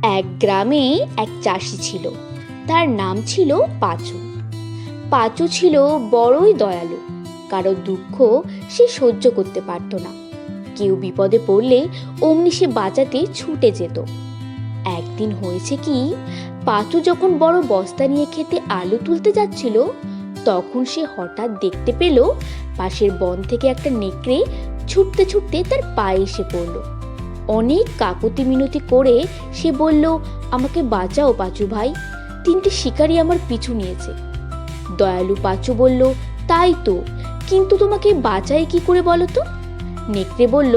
এক গ্রামে এক চাষি ছিল। তার নাম ছিল পাঁচু। পাঁচু ছিল বড়ই দয়ালু। কারো দুঃখ সে সহ্য করতে পারত না। কেউ বিপদে পড়লে অমনি সে বাঁচাতে ছুটে যেত। একদিন হয়েছে কি, পাঁচু যখন বড় বস্তা নিয়ে খেতে আলু তুলতে যাচ্ছিল, তখন সে হঠাৎ দেখতে পেল পাশের বন থেকে একটা নেকড়ে ছুটতে ছুটতে তার পায়ে এসে পড়ল। অনেক কাকুতি মিনতি করে সে বলল, আমাকে বাঁচাও পাঁচু ভাই, তিনটে শিকারী আমার পিছু নিয়েছে। দয়ালু পাঁচু বলল, তাই তো, কিন্তু তোমাকে বাঁচাই কি করে বলো তো? নেকড়ে বলল,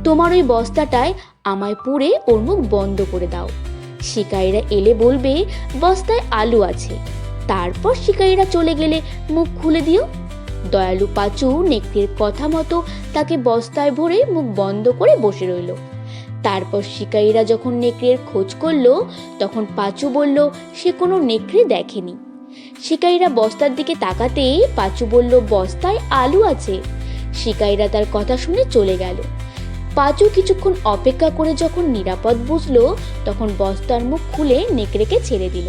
তোমার ওই বস্তাটায় আমায় পুড়ে ওর মুখ বন্ধ করে দাও। শিকারীরা এলে বলবে বস্তায় আলু আছে, তারপর শিকারীরা চলে গেলে মুখ খুলে দিও। দয়ালু পাঁচু নেকড়ের কথা মতো তাকে বস্তায় ভরে মুখ বন্ধ করে বসে রইল। তারপর শিকারীরা যখন নেকড়ের খোঁজ করলো, তখন পাঁচু বলল সে কোনো নেকড়ে দেখেনি। শিকারীরা বস্তার দিকে তাকাতে পাঁচু বলল, বস্তায় আলু আছে। শিকারীরা তার কথা শুনে চলে গেল। পাঁচু কিছুক্ষণ অপেক্ষা করে যখন নিরাপদ বুঝলো, তখন বস্তার মুখ খুলে নেকড়েকে ছেড়ে দিল।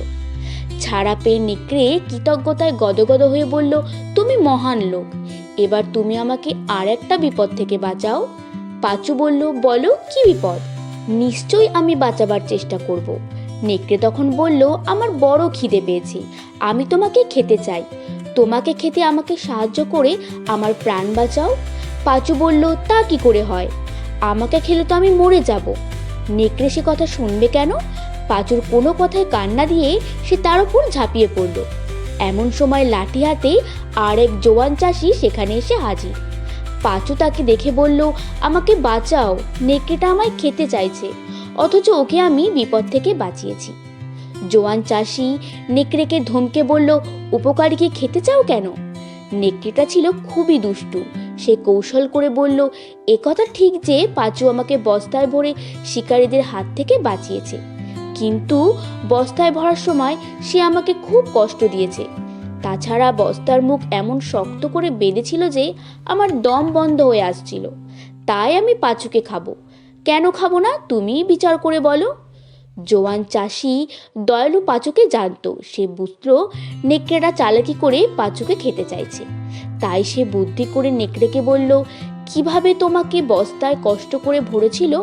ছাড়া পেয়ে নেকড়ে কৃতজ্ঞতায় গদগদ হয়ে বলল, তুমি মহান লোক, এবার তুমি আমাকে আর একটা বিপদ থেকে বাঁচাও। পাঁচু বলল, বলো কি বিপদ? নিশ্চয়ই আমি বাঁচাবার চেষ্টা করব। নেকড়ে তখন বলল, আমার বড় খিদে পেয়েছে, আমি তোমাকে খেতে চাই। তোমাকে খেতে আমাকে সাহায্য করে আমার প্রাণ বাঁচাও। পাঁচু বলল, তা কি করে হয়? আমাকে খেলে তো আমি মরে যাব। নেকড়ে সে কথা শুনবে কেন? পাঁচুর কোনো কথায় কান না দিয়ে সে তার উপর ঝাঁপিয়ে পড়ল। এমন সময় লাঠি হাতে আর এক জোয়ান চাষি সেখানে এসে হাজির। পাঁচু তাকে দেখে বলল, আমাকে বাঁচাও, নেকড়েটা আমায় খেতে চাইছে, অথচ ওকে আমি বিপদ থেকে বাঁচিয়েছি। জোয়ান চাষি নেকড়েকে ধমকে বলল, উপকারীকে খেতে চাও কেন? নেকড়েটা ছিল খুবই দুষ্টু। সে কৌশল করে বলল, এ কথা ঠিক যে পাঁচু আমাকে বস্তায় ভরে শিকারীদের হাত থেকে বাঁচিয়েছে, কিন্তু বস্তায় ভরার সময় সে আমাকে খুব কষ্ট দিয়েছে। তাছাড়া বস্তার মুখ এমন শক্ত করে বেঁধেছিল যে আমার দম বন্ধ হয়ে আসছিল। তাই আমি পাঁচুকে খাবো। কেন খাবো না তুমিই বিচার করে বলো। জোয়ান চাষি দয়ালু পাঁচুকে জানতো। সে বুঝলো নেকড়েটা চালাকি করে পাঁচুকে খেতে চাইছে। তাই সে বুদ্ধি করে নেকড়েকে বলল, কিভাবে তোমাকে বস্তায় কষ্ট করে ভরেছিল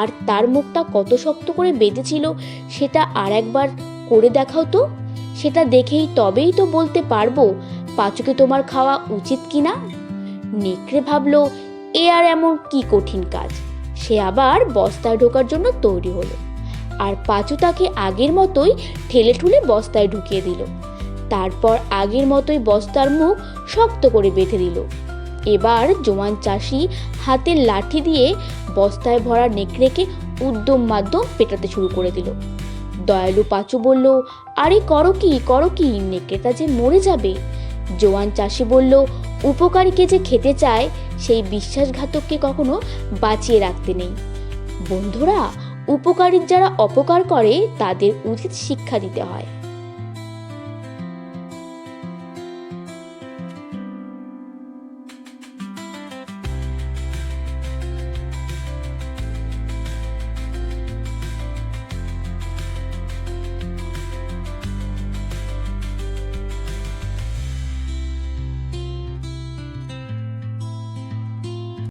আর তার মুখটা কত শক্ত করে বেঁধেছিল সেটা আর একবার করে দেখাও তো। সেটা দেখেই তবেই তো বলতে পারবো পাঁচুকে তোমার খাওয়া উচিত কিনা। নেকড়ে ভাবলো, এ আর এমন কি কঠিন কাজ। সে আবার বস্তায় ঢোকার জন্য তৈরি হলো, আর পাঁচু তাকে আগের মতোই ঠেলে ঠুলে বস্তায় ঢুকিয়ে দিল। তারপর আগের মতোই বস্তার মুখ শক্ত করে বেঁধে দিল। এবার জোয়ান চাষি হাতের লাঠি দিয়ে বস্তায় ভরা নেকড়েকে উদ্যম মাধ্যম পেটাতে শুরু করে দিল। দয়ালু পাঁচু বলল, আরে করো কি, নেকড়েটা যে মরে যাবে। জোয়ান চাষি বলল, উপকারীকে যে খেতে চায় সেই বিশ্বাসঘাতককে কখনো বাঁচিয়ে রাখতে নেই। বন্ধুরা, উপকারীর যারা অপকার করে তাদের উচিত শিক্ষা দিতে হয়।